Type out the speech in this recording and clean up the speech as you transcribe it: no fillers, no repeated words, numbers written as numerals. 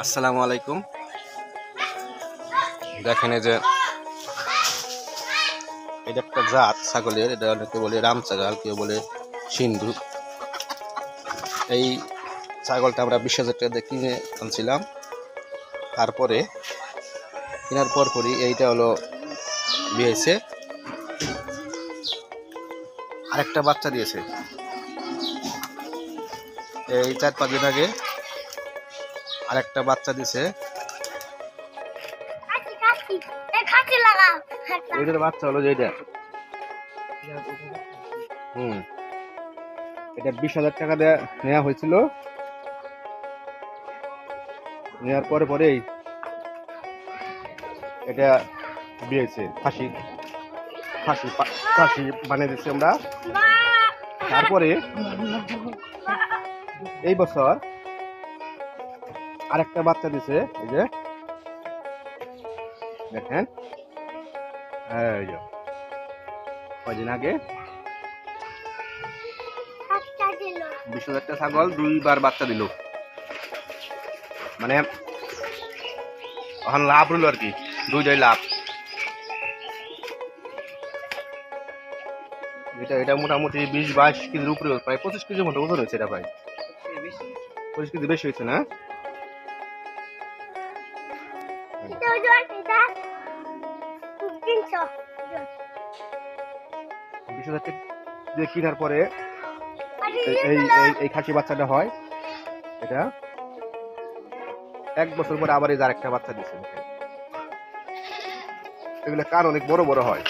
আসসালামু আলাইকুম। দেখেন এই যে এটা একটা জাত ছাগলের, এটা অনেকে বলে রাম ছাগল, কেউ বলে সিন্ধু। এই ছাগলটা আমরা 20,000 টাকা দিয়ে কিনে আনছিলাম। তারপরে কেনার পরই এইটা হলো দিয়েছে, আরেকটা বাচ্চা দিয়েছে এই 4-5 দিন আগে। আরেকটা বাচ্চা দিছে, এদের বাচ্চা হলো যেটা। এটা 20,000 টাকা দিয়ে নেওয়া হয়েছিল। নেওয়ার পরেই এটা দিয়েছে, খাসি খাসি খাসি বানিয়ে দিচ্ছি আমরা। তারপরে এই বছর আরেকটা বাচ্চা দিছে, এই যে দেখেন, এই যে কয়দিন আগে 20,000 টাকা ছাগল 2বার বাচ্চা দিল। মানে এখন লাভ হলো আর কি, 2টাই লাভ। এটা মোটামুটি 20-22 কেজির উপরে, প্রায় 25 কেজির মতো ওজন হয়েছে। এটা প্রায় 25 কেজি বেশি হয়েছে না? 20,000 টাকা দিয়ে কেনার পরে এই খাসি বাচ্চাটা হয়। এটা 1 বছর পরে আবার এই আরেকটা বাচ্চা দিচ্ছে। এগুলো কান অনেক বড় বড় হয়।